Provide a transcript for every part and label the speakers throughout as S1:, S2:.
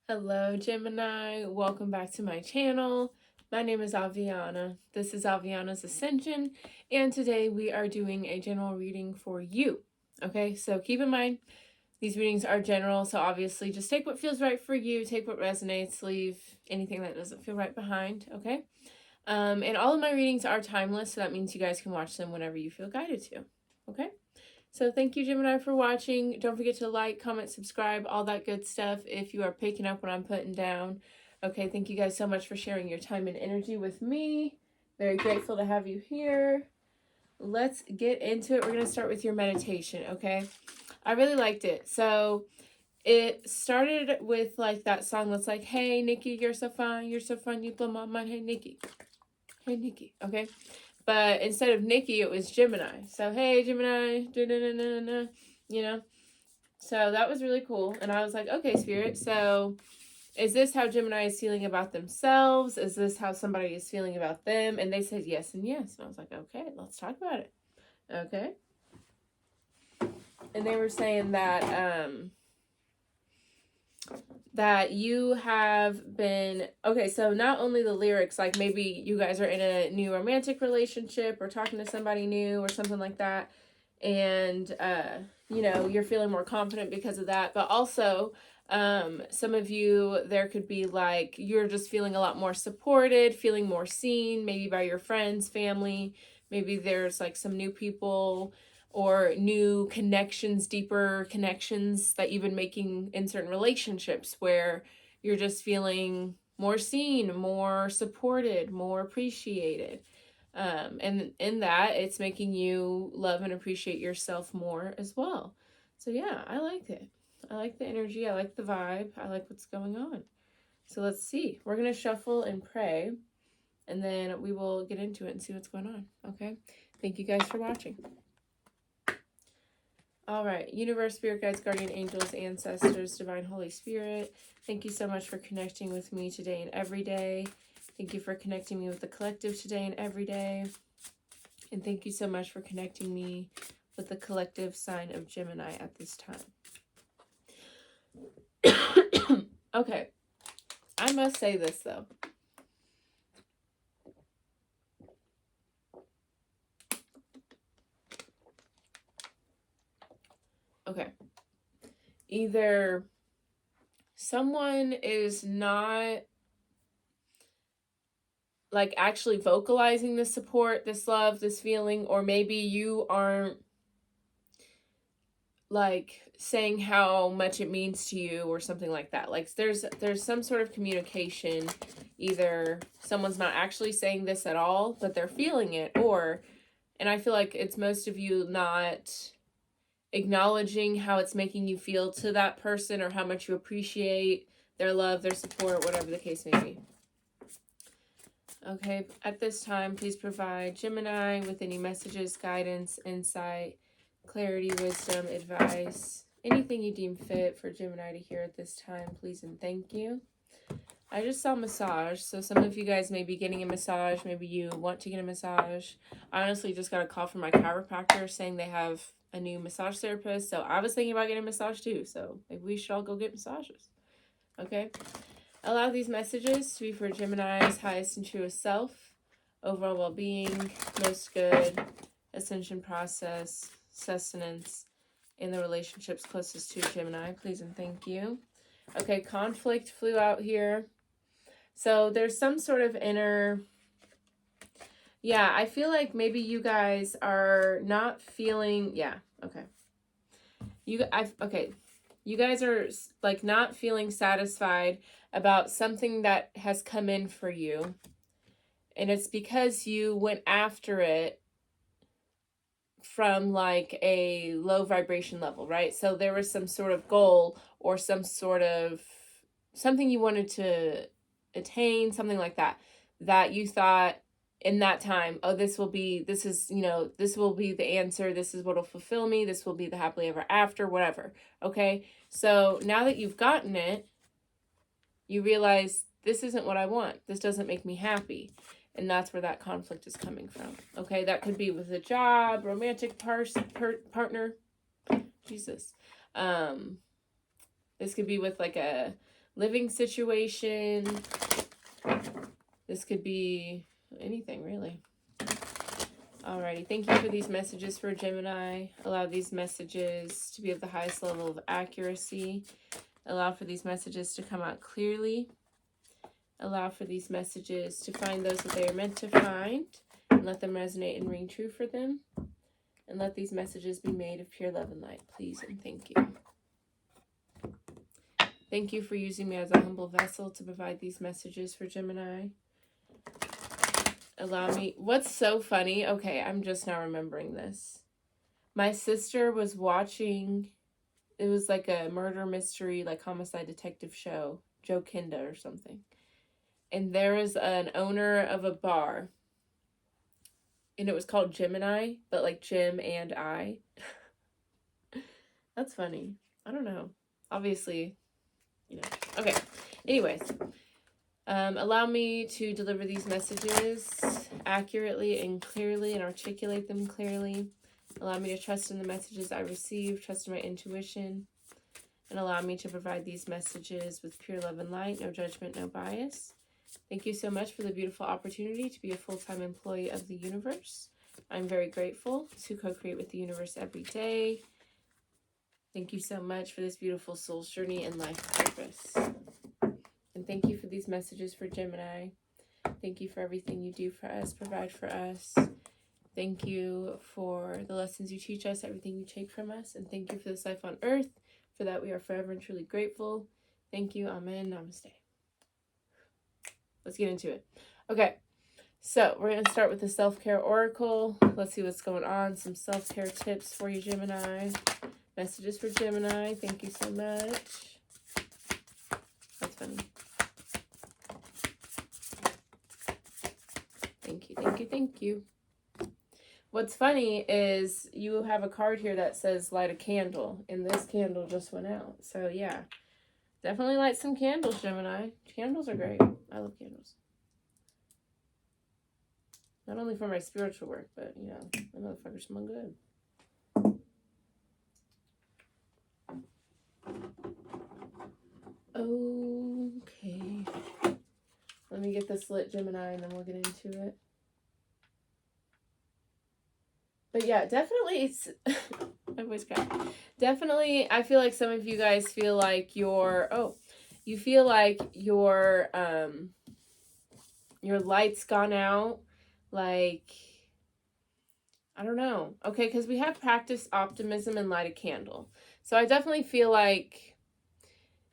S1: Hello, Gemini. Welcome back to my channel. My name is Aviana. This is Aviana's Ascension, and today we are doing a general reading for you. Okay, so keep in mind, these readings are general, so obviously just take what feels right for you, take what resonates, leave anything that doesn't feel right behind, okay? And all of my readings are timeless, so that means you guys can watch them whenever you feel guided to, okay? So thank you, Gemini, for watching. Don't forget to like, comment, subscribe, all that good stuff if you are picking up what I'm putting down. Okay, thank you guys so much for sharing your time and energy with me. Very grateful to have you here. Let's get into it. We're going to start with your meditation, okay? I really liked it. So it started with like that song that's like, hey, Nikki, you're so fun, you blow my mind, hey, Nikki. Hey, Nikki, okay? But instead of Nikki, it was Gemini. So, hey, Gemini, you know? So that was really cool. And I was like, okay, Spirit, so is this how Gemini is feeling about themselves? Is this how somebody is feeling about them? And they said yes and yes. And I was like, okay, let's talk about it. Okay. And they were saying that you have been, okay, so not only the lyrics, like maybe you guys are in a new romantic relationship or talking to somebody new or something like that, and you're feeling more confident because of that, but also some of you, there could be like you're just feeling a lot more supported, feeling more seen, maybe by your friends, family. Maybe there's like some new people or new connections, deeper connections that you've been making in certain relationships where you're just feeling more seen, more supported, more appreciated. And in that, it's making you love and appreciate yourself more as well. So yeah, I like it. I like the energy. I like the vibe. I like what's going on. So let's see. We're going to shuffle and pray, and then we will get into it and see what's going on. Okay? Thank you guys for watching. All right, universe, spirit guides, guardian angels, ancestors, divine Holy Spirit, thank you so much for connecting with me today and every day. Thank you for connecting me with the collective today and every day. And thank you so much for connecting me with the collective sign of Gemini at this time. Okay, I must say this though. Okay. Either someone is not like actually vocalizing this support, this love, this feeling, or maybe you aren't like saying how much it means to you or something like that. Like there's some sort of communication. Either someone's not actually saying this at all, but they're feeling it, or, and I feel like it's most of you not acknowledging how it's making you feel to that person or how much you appreciate their love, their support, whatever the case may be. Okay, at this time, please provide Gemini with any messages, guidance, insight, clarity, wisdom, advice, anything you deem fit for Gemini to hear at this time, please and thank you. I just saw massage, so some of you guys may be getting a massage, maybe you want to get a massage. I honestly just got a call from my chiropractor saying they have a new massage therapist, so I was thinking about getting a massage too, so maybe we should all go get massages. Okay? Allow these messages to be for Gemini's highest and truest self, overall well-being, most good, ascension process, sustenance, in the relationships closest to Gemini, please and thank you. Okay, conflict flew out here. So there's some sort of inner, yeah, I feel like maybe you guys are not feeling, yeah, okay. You guys are like not feeling satisfied about something that has come in for you. And it's because you went after it from like a low vibration level, right? So there was some sort of goal or some sort of something you wanted to attain, something like that, that you thought in that time, oh, this will be the answer. This is what will fulfill me. This will be the happily ever after, whatever. Okay. So now that you've gotten it, you realize this isn't what I want. This doesn't make me happy. And that's where that conflict is coming from. Okay. That could be with a job, romantic partner. Jesus. This could be with like living situation. This could be anything, really. Alrighty, thank you for these messages for Gemini. Allow these messages to be of the highest level of accuracy. Allow for these messages to come out clearly. Allow for these messages to find those that they are meant to find. And let them resonate and ring true for them. And let these messages be made of pure love and light, please, and thank you. Thank you for using me as a humble vessel to provide these messages for Gemini. Allow me... What's so funny? Okay, I'm just now remembering this. My sister was watching... It was like a murder mystery, like homicide detective show. Joe Kinda or something. And there was an owner of a bar. And it was called Gemini, but like Jim and I. That's funny. I don't know. Obviously, you know. Okay. Anyways. Allow me to deliver these messages accurately and clearly and articulate them clearly. Allow me to trust in the messages I receive, trust in my intuition, and allow me to provide these messages with pure love and light, no judgment, no bias. Thank you so much for the beautiful opportunity to be a full-time employee of the universe. I'm very grateful to co-create with the universe every day. Thank you so much for this beautiful soul's journey and life purpose. And thank you for these messages for Gemini. Thank you for everything you do for us, provide for us. Thank you for the lessons you teach us, everything you take from us. And thank you for this life on earth. For that, we are forever and truly grateful. Thank you. Amen. Namaste. Let's get into it. Okay. So we're going to start with the self-care oracle. Let's see what's going on. Some self-care tips for you, Gemini. Messages for Gemini. Thank you so much. That's funny. Thank you, thank you, thank you. What's funny is you have a card here that says light a candle, and this candle just went out. So yeah, definitely light some candles, Gemini. Candles are great. I love candles. Not only for my spiritual work, but, you know, the motherfuckers smell good. Okay. Let me get this lit, Gemini, and then we'll get into it. But yeah, definitely, it's... my voice cracked. Definitely, I feel like some of you guys feel like your... Oh, you feel like your light's gone out. Like... I don't know. Okay, because we have practice optimism and light a candle. So I definitely feel like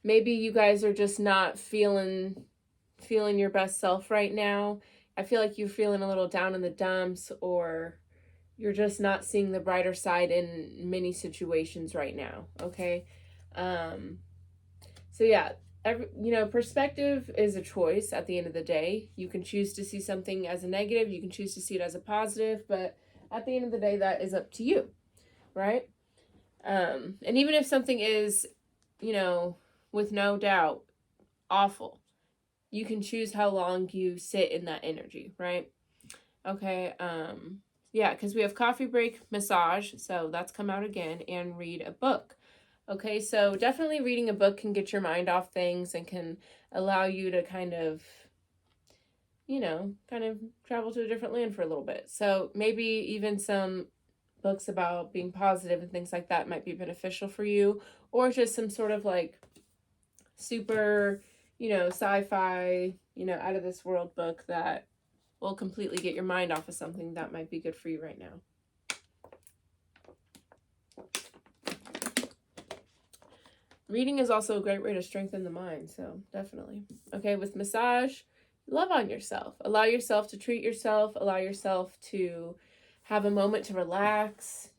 S1: maybe you guys are just not feeling your best self right now. I feel like you're feeling a little down in the dumps, or you're just not seeing the brighter side in many situations right now. Okay. So yeah, perspective is a choice at the end of the day. You can choose to see something as a negative. You can choose to see it as a positive, but at the end of the day, that is up to you, right? And even if something is, with no doubt awful, you can choose how long you sit in that energy, right? Okay, yeah, because we have coffee break, massage, so that's come out again, and read a book. Okay, so definitely reading a book can get your mind off things and can allow you to kind of travel to a different land for a little bit. So maybe even some books about being positive and things like that might be beneficial for you, or just some sort of like super, sci-fi, out of this world book that will completely get your mind off of something that might be good for you right now. Reading is also a great way to strengthen the mind, so definitely. Okay, with massage, love on yourself. Allow yourself to treat yourself. Allow yourself to have a moment to relax,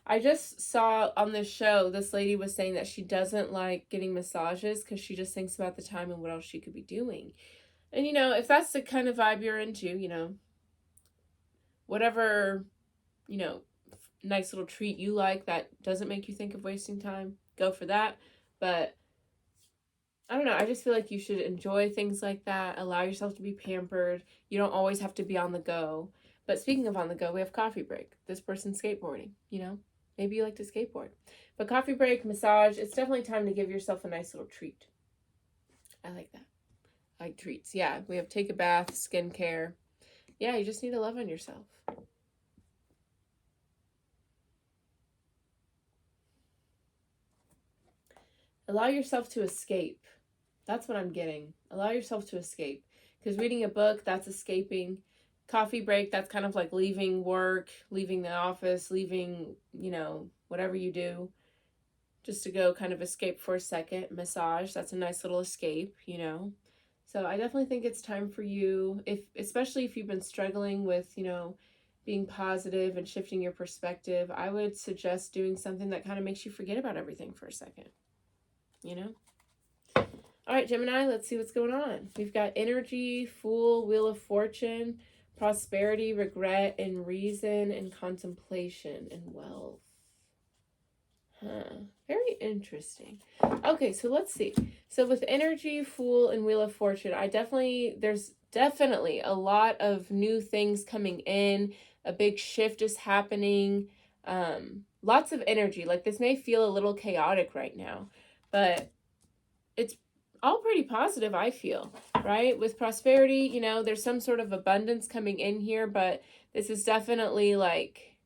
S1: I just saw on this show, this lady was saying that she doesn't like getting massages because she just thinks about the time and what else she could be doing. And, if that's the kind of vibe you're into, whatever, nice little treat you like that doesn't make you think of wasting time, go for that. But I don't know. I just feel like you should enjoy things like that. Allow yourself to be pampered. You don't always have to be on the go. But speaking of on the go, we have coffee break. This person's skateboarding, Maybe you like to skateboard. But coffee break, massage, it's definitely time to give yourself a nice little treat. I like that. I like treats. Yeah, we have take a bath, skincare. Yeah, you just need to love on yourself. Allow yourself to escape. That's what I'm getting. Allow yourself to escape. Because reading a book, that's escaping. Coffee break, that's kind of like leaving work, leaving the office, leaving, whatever you do, just to go kind of escape for a second. Massage, that's a nice little escape. So I definitely think it's time for you, especially if you've been struggling with, being positive and shifting your perspective, I would suggest doing something that kind of makes you forget about everything for a second. All right, Gemini, let's see what's going on. We've got energy, Fool, Wheel of Fortune, prosperity, regret, and reason, and contemplation, and wealth. Very interesting. Okay, so let's see. So with energy, Fool, and Wheel of Fortune, there's definitely a lot of new things coming in. A big shift is happening. Lots of energy. Like, this may feel a little chaotic right now, but it's all pretty positive, I feel, right? With prosperity, there's some sort of abundance coming in here, but this is definitely like,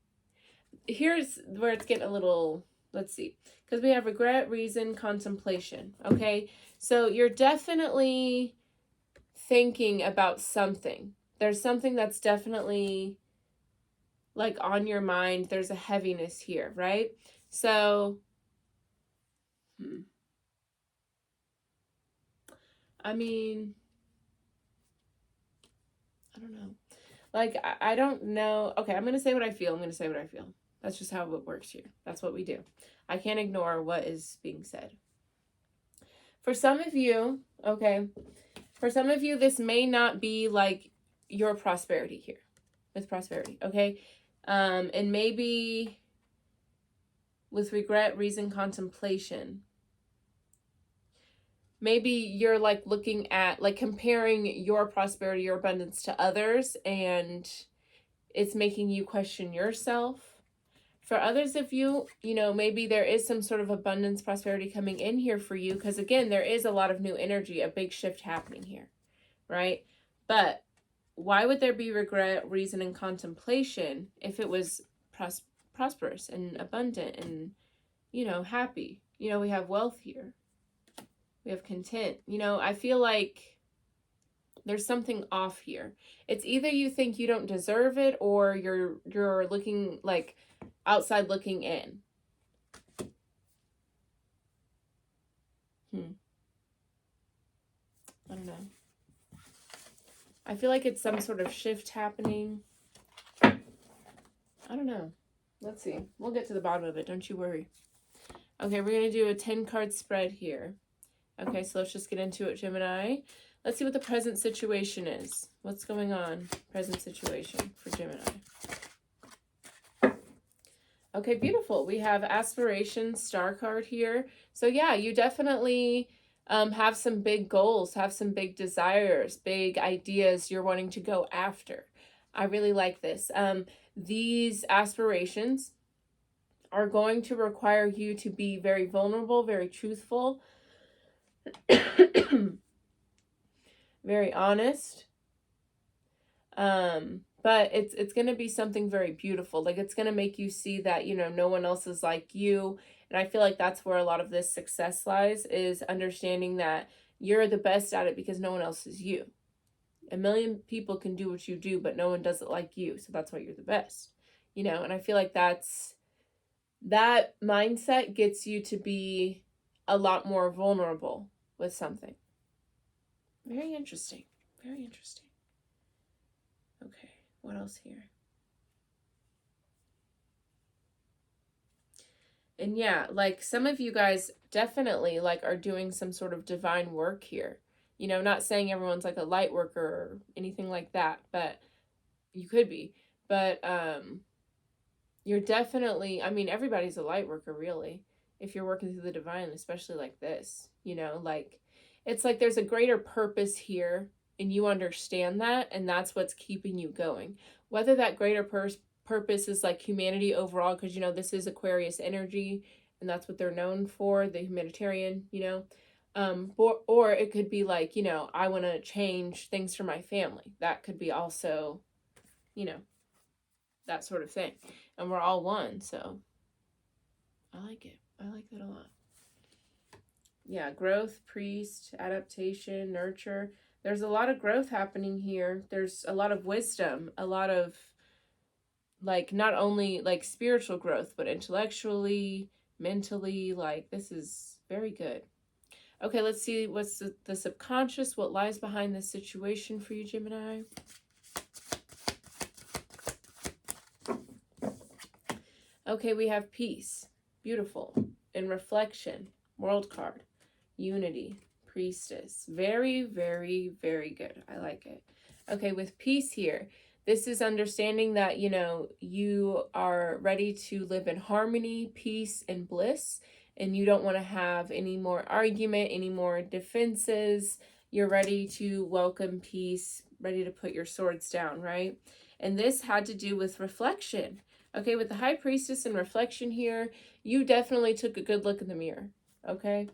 S1: here's where it's getting a little, let's see, because we have regret, reason, contemplation, okay? So you're definitely thinking about something. There's something that's definitely like on your mind. There's a heaviness here, right? So, I mean, I don't know. Like, I don't know. Okay, I'm going to say what I feel. I'm going to say what I feel. That's just how it works here. That's what we do. I can't ignore what is being said. For some of you, this may not be like your prosperity here. With prosperity, okay? And maybe with regret, reason, contemplation, maybe you're like looking at, like, comparing your prosperity, your abundance to others, and it's making you question yourself. For others of you, maybe there is some sort of abundance, prosperity coming in here for you, because again, there is a lot of new energy, a big shift happening here, right? But why would there be regret, reason, and contemplation if it was prosperous and abundant and, happy? We have wealth here. We have content. I feel like there's something off here. It's either you think you don't deserve it, or you're looking like outside looking in. I don't know. I feel like it's some sort of shift happening. I don't know. Let's see. We'll get to the bottom of it. Don't you worry. Okay, we're going to do a 10-card spread here. Okay, so let's just get into it, Gemini. Let's see what the present situation is. What's going on? Present situation for Gemini. Okay, beautiful. We have Aspiration Star card here. So yeah, you definitely have some big goals, have some big desires, big ideas you're wanting to go after. I really like this. These aspirations are going to require you to be very vulnerable, very truthful, very honest. But it's going to be something very beautiful. Like, it's going to make you see that, no one else is like you. And I feel like that's where a lot of this success lies, is understanding that you're the best at it because no one else is you. A million people can do what you do, but no one does it like you. So that's why you're the best, and I feel like that mindset gets you to be a lot more vulnerable with something. Very interesting. Very interesting. Okay, what else here? And yeah, like, some of you guys definitely like are doing some sort of divine work here. Not saying everyone's like a light worker or anything like that, but you could be. But you're definitely, everybody's a light worker, really, if you're working through the divine, especially like this. Like, it's like there's a greater purpose here, and you understand that, and that's what's keeping you going. Whether that greater purpose is like humanity overall, because this is Aquarius energy, and that's what they're known for, the humanitarian. Or it could be like, you know, I want to change things for my family. That could be also, you know, that sort of thing. And we're all one, so I like it. I like that a lot. Yeah, growth, priest, adaptation, nurture. There's a lot of growth happening here. There's a lot of wisdom, a lot of like not only like spiritual growth, but intellectually, mentally. Like this is very good. Okay, let's see what's the subconscious, what lies behind this situation for you, Gemini. Okay, we have peace, beautiful, in reflection, world card, unity, priestess. Very, very, very good. I like it. Okay, with peace here, this is understanding that, you know, you are ready to live in harmony, peace, and bliss, and you don't want to have any more argument, any more defenses. You're ready to welcome peace, ready to put your swords down, right? And this had to do with reflection. Okay, with the High Priestess and reflection here, you definitely took a good look in the mirror, okay?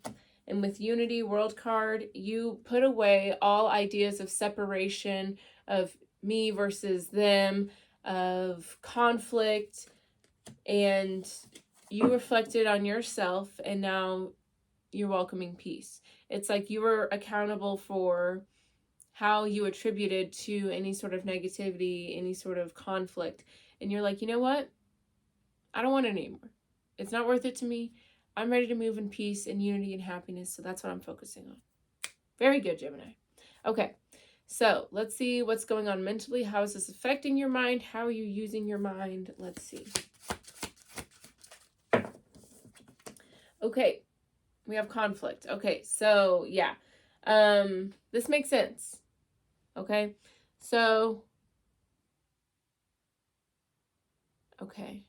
S1: And with Unity World card, you put away all ideas of separation, of me versus them, of conflict, and you reflected on yourself, and now you're welcoming peace. It's like you were accountable for how you attributed to any sort of negativity, any sort of conflict. And you're like, you know what? I don't want it anymore. It's not worth it to me. I'm ready to move in peace and unity and happiness. So that's what I'm focusing on. Very good, Gemini. Okay, so let's see what's going on mentally. How is this affecting your mind? How are you using your mind? Let's see. Okay, we have conflict. Okay, so yeah, this makes sense. Okay, so, okay.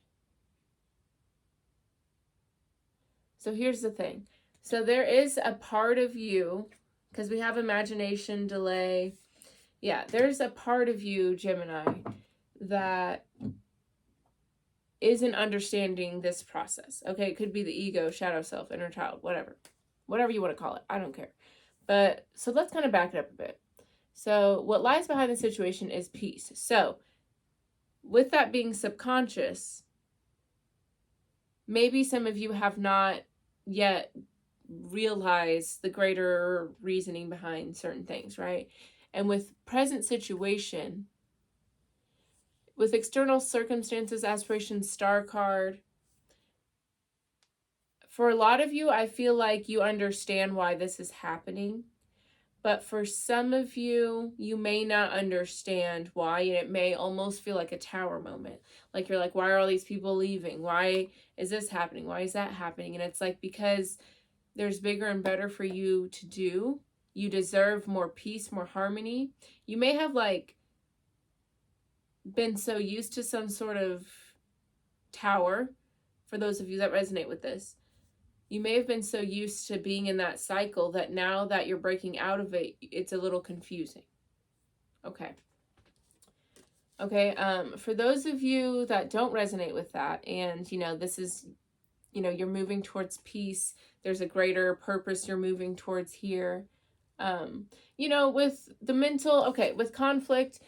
S1: So here's the thing. So there is a part of you, because we have imagination, delay. Yeah, there's a part of you, Gemini, that isn't understanding this process. Okay, it could be the ego, shadow self, inner child, whatever. Whatever you want to call it. I don't care. But so let's kind of back it up a bit. So what lies behind the situation is peace. So with that being subconscious, maybe some of you have not yet realized the greater reasoning behind certain things, right? And with present situation, with external circumstances, aspirations, star card, for a lot of you, I feel like you understand why this is happening. But for some of you, you may not understand why, and it may almost feel like a tower moment. Like you're like, why are all these people leaving? Why is this happening? Why is that happening? And it's like, because there's bigger and better for you to do. You deserve more peace, more harmony. You may have like been so used to some sort of tower, for those of you that resonate with this. You may have been so used to being in that cycle that now that you're breaking out of it, it's a little confusing. Okay. Okay, for those of you that don't resonate with that, and, you know, this is, you know, you're moving towards peace, there's a greater purpose you're moving towards here. You know, with the mental, okay, with conflict,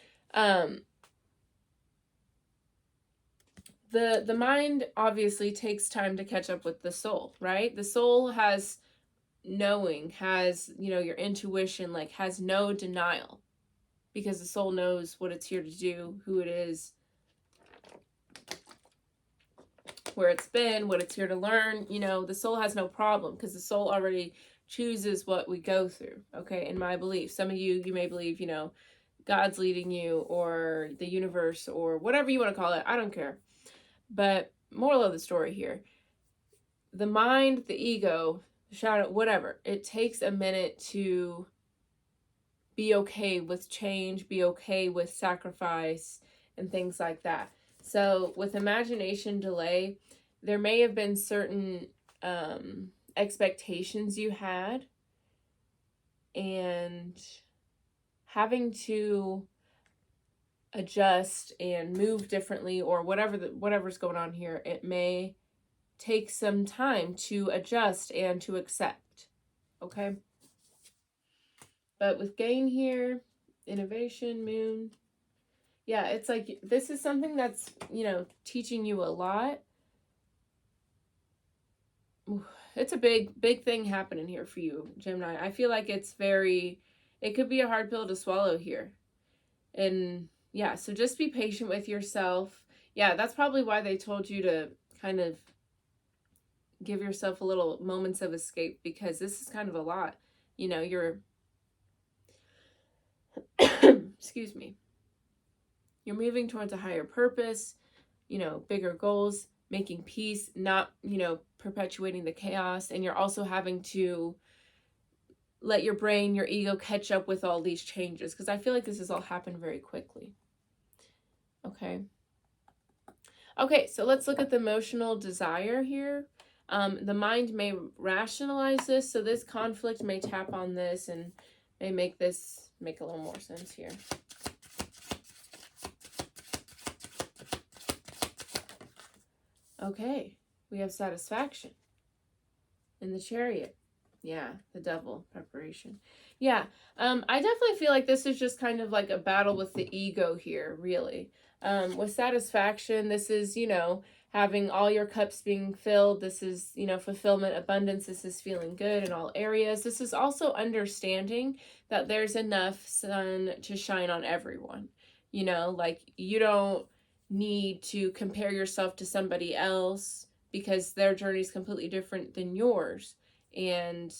S1: the mind obviously takes time to catch up with the soul, right? The soul has knowing, has, you know, your intuition, like has no denial, because the soul knows what it's here to do, who it is, where it's been, what it's here to learn. You know, the soul has no problem because the soul already chooses what we go through. Okay, in my belief, some of you may believe, you know, God's leading you, or the universe, or whatever you want to call it. I don't care. But moral of the story here, the mind, the ego, the shadow, whatever, it takes a minute to be okay with change, be okay with sacrifice, and things like that. So with imagination delay, there may have been certain expectations you had, and having to adjust and move differently, or whatever's going on here, it may take some time to adjust and to accept. Okay. But with gain here, innovation, moon, yeah, it's like this is something that's, teaching you a lot. It's a big thing happening here for you, Gemini. I feel like it could be a hard pill to swallow here. And yeah, so just be patient with yourself. Yeah, that's probably why they told you to kind of give yourself a little moments of escape, because this is kind of a lot. You're excuse me. You're moving towards a higher purpose, bigger goals, making peace, not, perpetuating the chaos. And you're also having to let your brain, your ego catch up with all these changes, because I feel like this has all happened very quickly. Okay, so let's look at the emotional desire here. The mind may rationalize this, so this conflict may tap on this and may make this make a little more sense here. Okay, we have satisfaction in the Chariot. Yeah, the Devil, preparation. Yeah, I definitely feel like this is just kind of like a battle with the ego here, really. With satisfaction, this is, having all your cups being filled. This is, fulfillment, abundance. This is feeling good in all areas. This is also understanding that there's enough sun to shine on everyone. Like you don't need to compare yourself to somebody else because their journey is completely different than yours. And,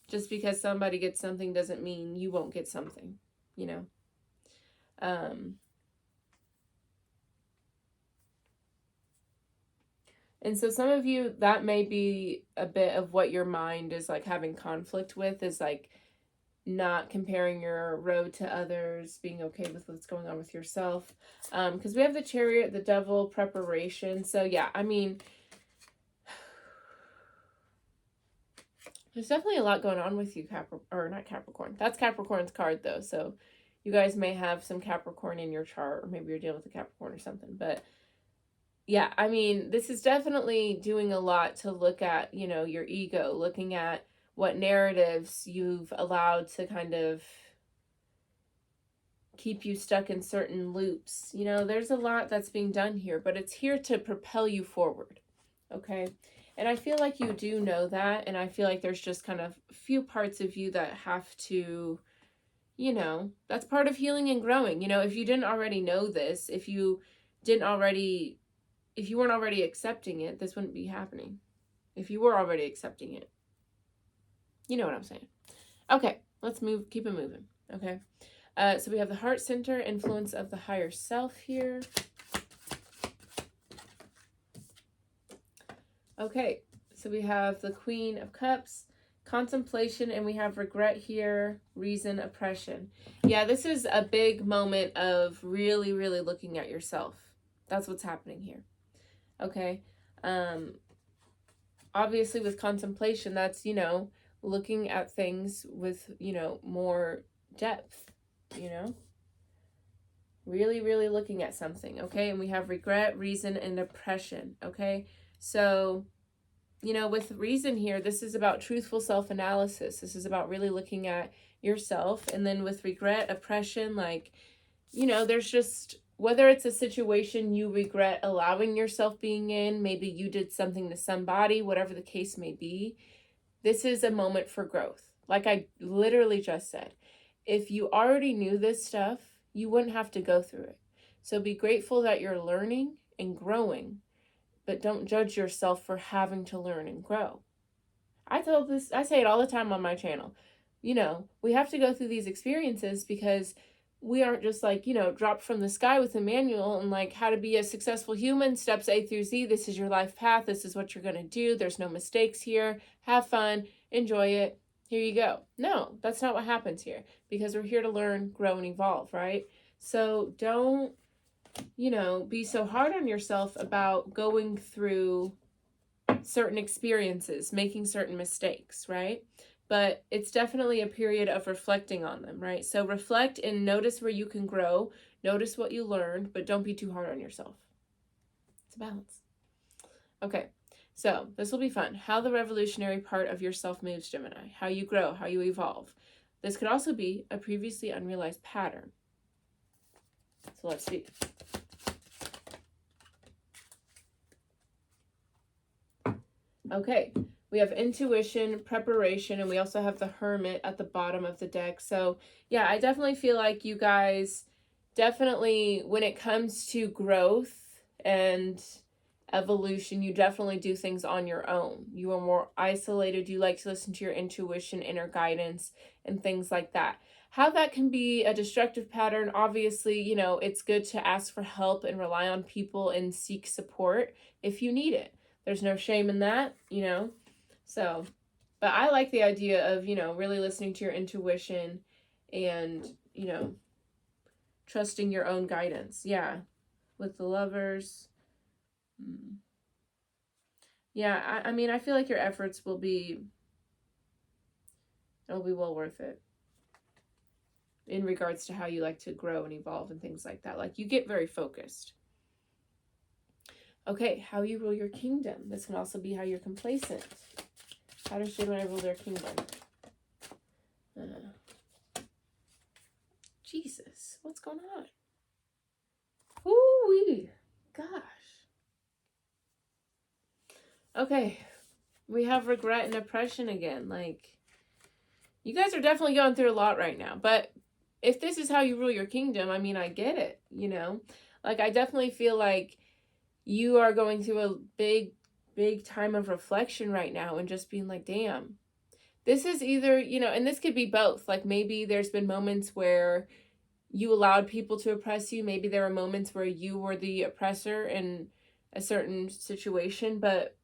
S1: just because somebody gets something doesn't mean you won't get something, And so some of you, that may be a bit of what your mind is like having conflict with, is like not comparing your road to others, being okay with what's going on with yourself. Because we have the Chariot, the Devil, preparation. So yeah, I mean, there's definitely a lot going on with you, not Capricorn. That's Capricorn's card though. So you guys may have some Capricorn in your chart, or maybe you're dealing with a Capricorn or something. But yeah, I mean, this is definitely doing a lot to look at, your ego, looking at what narratives you've allowed to kind of keep you stuck in certain loops. There's a lot that's being done here, but it's here to propel you forward. Okay. And I feel like you do know that. And I feel like there's just kind of a few parts of you that have to, that's part of healing and growing. If you didn't already know this, if you weren't already accepting it, this wouldn't be happening. If you were already accepting it. You know what I'm saying. Okay, let's keep it moving. Okay. So we have the heart center, influence of the higher self here. Okay, so we have the Queen of Cups, contemplation, and we have regret here, reason, oppression. Yeah, this is a big moment of really, really looking at yourself. That's what's happening here. Okay. Obviously with contemplation, that's, looking at things with, more depth, really, really looking at something. Okay. And we have regret, reason, and oppression. Okay. So, with reason here, this is about truthful self-analysis. This is about really looking at yourself. And then with regret, oppression, like, there's just, whether it's a situation you regret allowing yourself being in, maybe you did something to somebody, whatever the case may be, this is a moment for growth. Like I literally just said, if you already knew this stuff, you wouldn't have to go through it. So be grateful that you're learning and growing, but don't judge yourself for having to learn and grow. I say it all the time on my channel. We have to go through these experiences because we aren't just like, dropped from the sky with a manual and like how to be a successful human, steps A through Z. This is your life path. This is what you're going to do. There's no mistakes here. Have fun. Enjoy it. Here you go. No, that's not what happens here, because we're here to learn, grow, and evolve, right? So don't, be so hard on yourself about going through certain experiences, making certain mistakes, right? But it's definitely a period of reflecting on them, right? So reflect and notice where you can grow, notice what you learned, but don't be too hard on yourself. It's a balance. Okay, So this will be fun. How the revolutionary part of yourself moves, Gemini. How you grow, how you evolve. This could also be a previously unrealized pattern. So let's see. Okay, we have intuition, preparation, and we also have the Hermit at the bottom of the deck. So yeah, I definitely feel like you guys definitely, when it comes to growth and evolution, you definitely do things on your own. You are more isolated. You like to listen to your intuition, inner guidance, and things like that. How that can be a destructive pattern, obviously, you know, it's good to ask for help and rely on people and seek support if you need it. There's no shame in that, you know. So, but I like the idea of, you know, really listening to your intuition and, you know, trusting your own guidance. Yeah. With the Lovers. Yeah, I mean, I feel like your efforts will be, it'll be well worth it in regards to how you like to grow and evolve and things like that. Like, you get very focused. Okay, how you rule your kingdom. This can also be how you're complacent. How does Gemini rule their kingdom? Jesus, what's going on? Ooh-wee, gosh. Okay, we have regret and oppression again. Like, you guys are definitely going through a lot right now. But if this is how you rule your kingdom, I mean, I get it, you know? Like, I definitely feel like you are going through a big time of reflection right now and just being like, damn. This is either, you know, and this could be both. Like, maybe there's been moments where you allowed people to oppress you. Maybe there were moments where you were the oppressor in a certain situation. But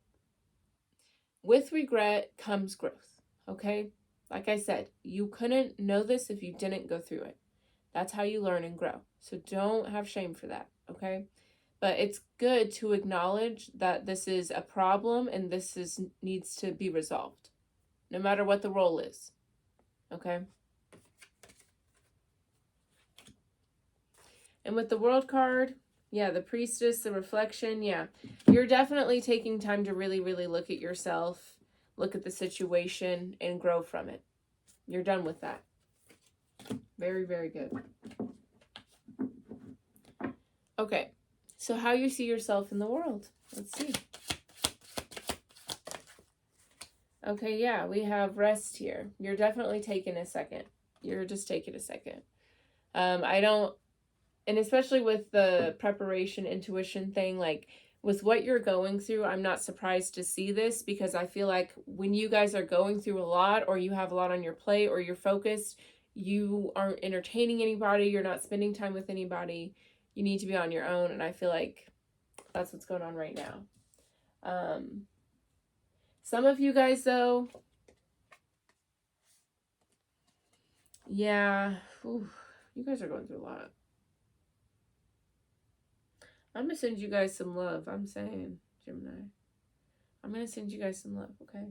S1: with regret comes growth, okay? Like I said, you couldn't know this if you didn't go through it. That's how you learn and grow. So don't have shame for that, okay? But it's good to acknowledge that this is a problem and this needs to be resolved, no matter what the role is, okay? And with the World card, yeah, the Priestess, the reflection, yeah. You're definitely taking time to really, really look at yourself, look at the situation, and grow from it. You're done with that. Very, very good. Okay, so how you see yourself in the world. Let's see. Okay, yeah, we have rest here. You're definitely taking a second. You're just taking a second. And especially with the preparation, intuition thing, like with what you're going through, I'm not surprised to see this because I feel like when you guys are going through a lot or you have a lot on your plate or you're focused, you aren't entertaining anybody, you're not spending time with anybody, you need to be on your own. And I feel like that's what's going on right now. Some of you guys, though, yeah, you guys are going through a lot. I'm going to send you guys some love. I'm saying, Gemini. I'm going to send you guys some love, okay?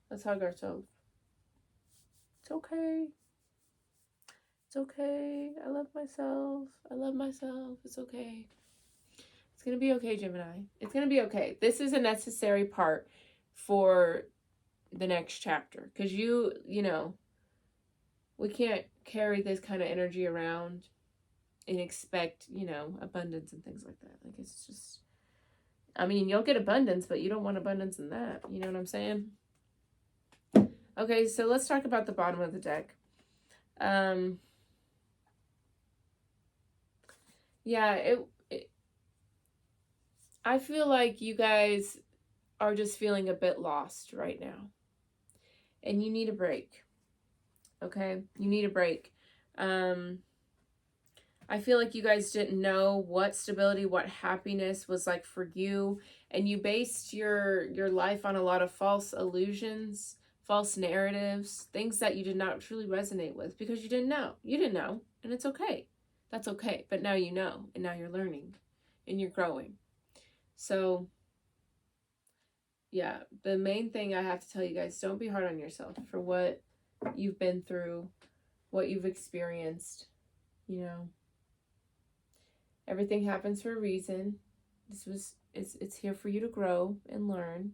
S1: Let's hug ourselves. It's okay. It's okay. I love myself. I love myself. It's okay. It's going to be okay, Gemini. It's going to be okay. This is a necessary part for the next chapter. Because you know, we can't carry this kind of energy around and expect, you know, abundance and things like that. Like, it's just, I mean, you'll get abundance, but you don't want abundance in that. You know what I'm saying? Okay, so let's talk about the bottom of the deck. Yeah, I feel like you guys are just feeling a bit lost right now. And you need a break. Okay? You need a break. I feel like you guys didn't know what stability, what happiness was like for you. And you based your life on a lot of false illusions, false narratives, things that you did not truly resonate with because you didn't know. You didn't know. And it's okay. That's okay. But now you know. And now you're learning. And you're growing. So, yeah, the main thing I have to tell you guys, don't be hard on yourself for what you've been through, what you've experienced, you know. Everything happens for a reason. This was It's here for you to grow and learn,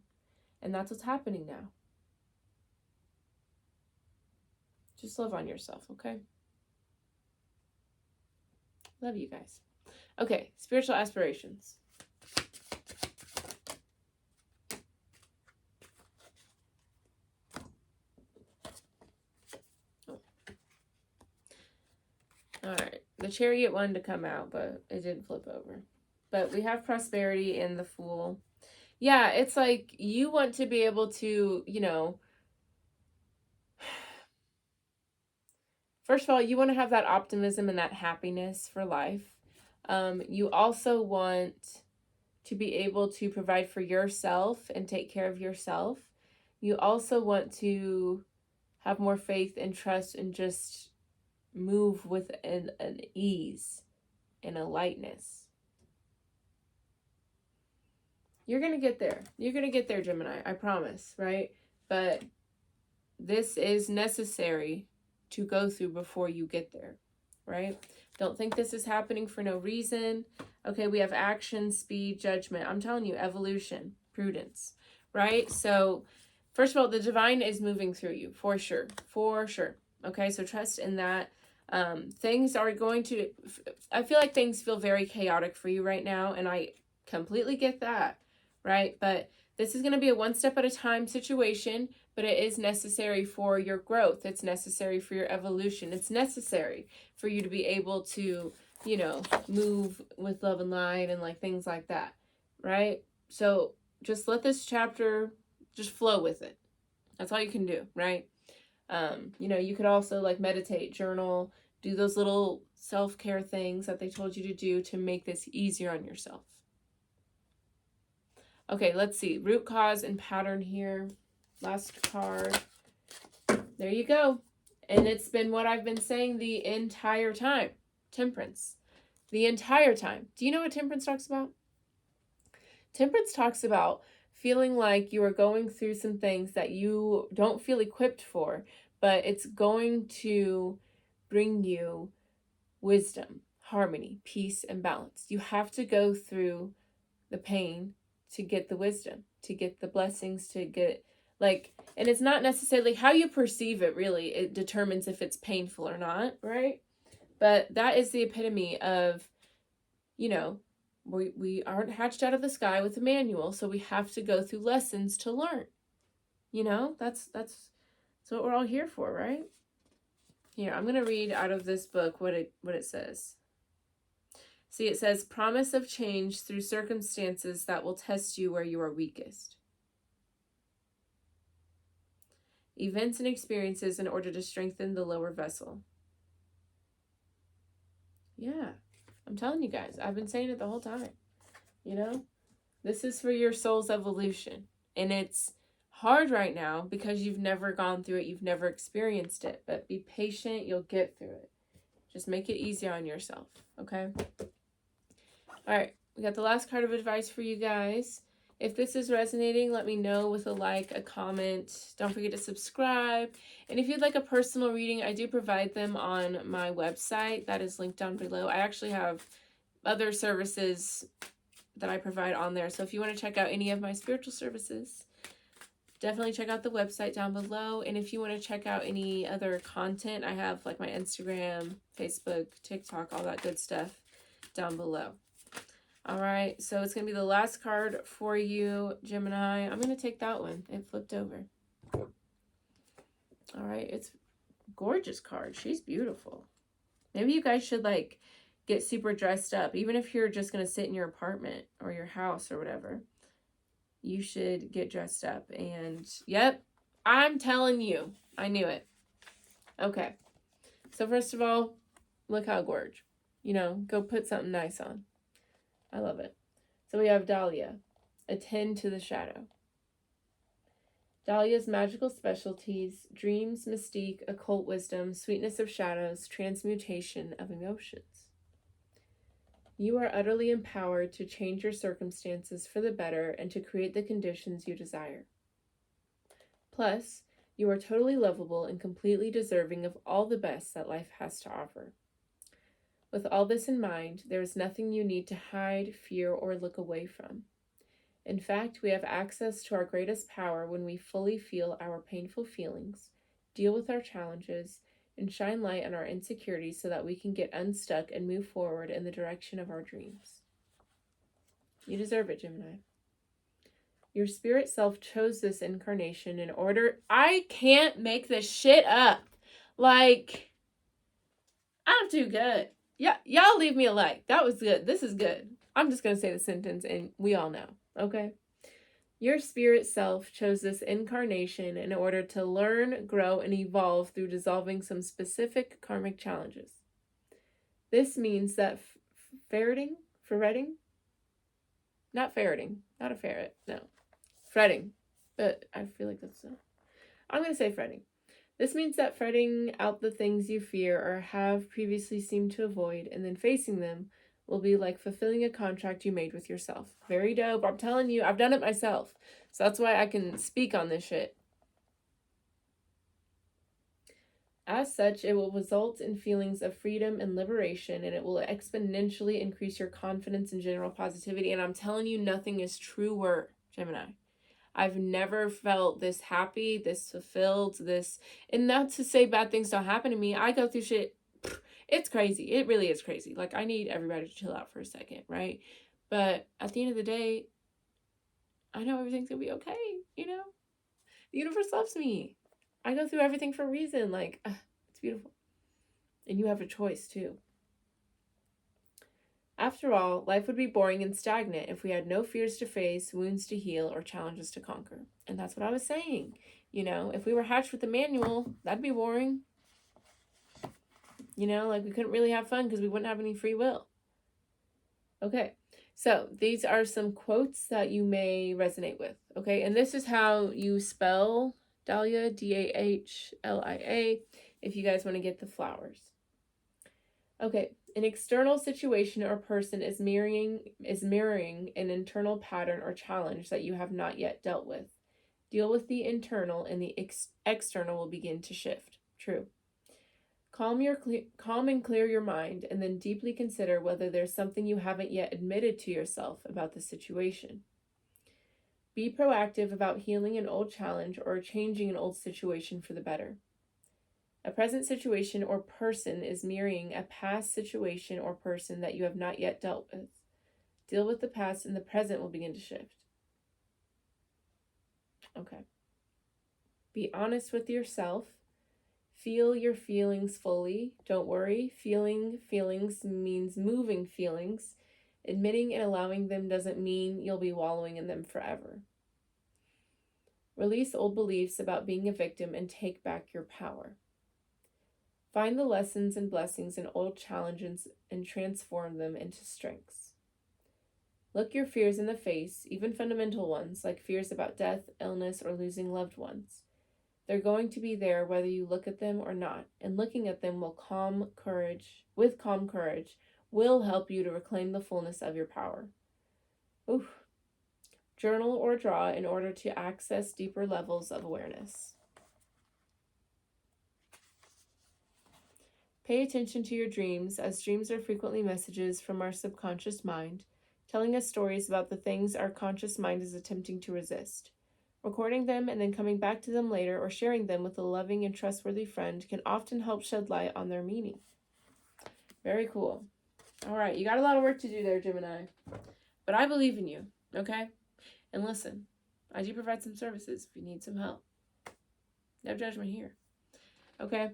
S1: and that's what's happening now. Just love on yourself, okay? Love you guys. Okay, spiritual aspirations. All right, the Chariot wanted to come out, but it didn't flip over. But we have prosperity and the Fool. Yeah, it's like you want to be able to, first of all, you want to have that optimism and that happiness for life. You also want to be able to provide for yourself and take care of yourself. You also want to have more faith and trust and just move with an ease and a lightness. You're going to get there. You're going to get there, Gemini. I promise, right? But this is necessary to go through before you get there, right? Don't think this is happening for no reason. Okay, we have action, speed, judgment. I'm telling you, evolution, prudence, right? So, first of all, the divine is moving through you, for sure, for sure. Okay, so trust in that. Things are going to, I feel like things feel very chaotic for you right now, and I completely get that, right? But this is going to be a one step at a time situation, but it is necessary for your growth. It's necessary for your evolution. It's necessary for you to be able to, move with love and light and like things like that, right? So just let this chapter just flow with it. That's all you can do, right? You could also like meditate, journal, do those little self-care things that they told you to do to make this easier on yourself. Okay, let's see. Root cause and pattern here. Last card. There you go. And it's been what I've been saying the entire time. Temperance. The entire time. Do you know what temperance talks about? Temperance talks about feeling like you are going through some things that you don't feel equipped for, but it's going to bring you wisdom, harmony, peace, and balance. You have to go through the pain to get the wisdom, to get the blessings, to get and it's not necessarily how you perceive it, really. It determines if it's painful or not, right? But that is the epitome of, we aren't hatched out of the sky with a manual, so we have to go through lessons to learn. That's what we're all here for, right? Here, I'm going to read out of this book what it says. See, it says, promise of change through circumstances that will test you where you are weakest. Events and experiences in order to strengthen the lower vessel. Yeah, I'm telling you guys, I've been saying it the whole time. This is for your soul's evolution. And it's hard right now because you've never gone through it. You've never experienced it. But be patient. You'll get through it. Just make it easier on yourself. Okay? All right. We got the last card of advice for you guys. If this is resonating, let me know with a like, a comment. Don't forget to subscribe. And if you'd like a personal reading, I do provide them on my website. That is linked down below. I actually have other services that I provide on there. So if you want to check out any of my spiritual services, definitely check out the website down below. And if you want to check out any other content, I have like my Instagram, Facebook, TikTok, all that good stuff down below. All right, so it's going to be the last card for you, Gemini. I'm going to take that one. It flipped over. All right, it's a gorgeous card. She's beautiful. Maybe you guys should get super dressed up. Even if you're just going to sit in your apartment or your house or whatever, you should get dressed up. And yep, I'm telling you, I knew it. Okay, so first of all, look how gorgeous. Go put something nice on. I love it. So we have Dahlia, attend to the shadow. Dahlia's magical specialties: dreams, mystique, occult wisdom, sweetness of shadows, transmutation of emotions. You are utterly empowered to change your circumstances for the better and to create the conditions you desire. Plus, you are totally lovable and completely deserving of all the best that life has to offer. With all this in mind, there is nothing you need to hide, fear, or look away from. In fact, we have access to our greatest power when we fully feel our painful feelings, deal with our challenges, and shine light on our insecurities so that we can get unstuck and move forward in the direction of our dreams. You deserve it, Gemini. Your spirit self chose this incarnation in order... I can't make this shit up. Like, I'm too good. Yeah, y'all leave me a like. That was good. This is good. I'm just going to say the sentence and we all know, okay? Your spirit self chose this incarnation in order to learn, grow, and evolve through dissolving some specific karmic challenges. This means that ferreting, not ferreting, not a ferret, no, fretting, but I feel like that's I'm going to say fretting. This means that fretting out the things you fear or have previously seemed to avoid and then facing them will be like fulfilling a contract you made with yourself. Very dope. I'm telling you, I've done it myself. So that's why I can speak on this shit. As such, it will result in feelings of freedom and liberation, and it will exponentially increase your confidence and general positivity. And I'm telling you, nothing is truer, Gemini. I've never felt this happy, this fulfilled, this... And not to say bad things don't happen to me. I go through shit. It's crazy. It really is crazy. Like, I need everybody to chill out for a second, right? But at the end of the day, I know everything's going to be okay, you know? The universe loves me. I go through everything for a reason. Like, it's beautiful. And you have a choice, too. After all, life would be boring and stagnant if we had no fears to face, wounds to heal, or challenges to conquer. And that's what I was saying. You know, if we were hatched with a manual, that'd be boring. You know, like we couldn't really have fun because we wouldn't have any free will. Okay, so these are some quotes that you may resonate with. Okay, and this is how you spell Dahlia, Dahlia, if you guys want to get the flowers. Okay, an external situation or person is mirroring an internal pattern or challenge that you have not yet dealt with. Deal with the internal and the external will begin to shift. True. Calm and clear your mind and then deeply consider whether there's something you haven't yet admitted to yourself about the situation. Be proactive about healing an old challenge or changing an old situation for the better. A present situation or person is mirroring a past situation or person that you have not yet dealt with. Deal with the past and the present will begin to shift. Okay. Be honest with yourself. Feel your feelings fully. Don't worry. Feeling feelings means moving feelings. Admitting and allowing them doesn't mean you'll be wallowing in them forever. Release old beliefs about being a victim and take back your power. Find the lessons and blessings in old challenges and transform them into strengths. Look your fears in the face, even fundamental ones like fears about death, illness, or losing loved ones. They're going to be there whether you look at them or not, and looking at them with calm courage will help you to reclaim the fullness of your power. Oof. Journal or draw in order to access deeper levels of awareness. Pay attention to your dreams, as dreams are frequently messages from our subconscious mind, telling us stories about the things our conscious mind is attempting to resist. Recording them and then coming back to them later or sharing them with a loving and trustworthy friend can often help shed light on their meaning. Very cool. All right, you got a lot of work to do there, Gemini. But I believe in you, okay? And listen, I do provide some services if you need some help. No judgment here, okay?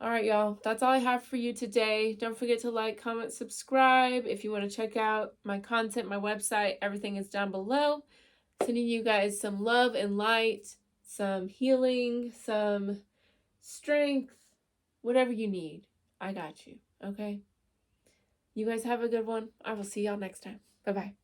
S1: All right, y'all. That's all I have for you today. Don't forget to like, comment, subscribe. If you want to check out my content, my website, everything is down below. Sending you guys some love and light, some healing, some strength, whatever you need. I got you, okay? You guys have a good one. I will see y'all next time. Bye-bye.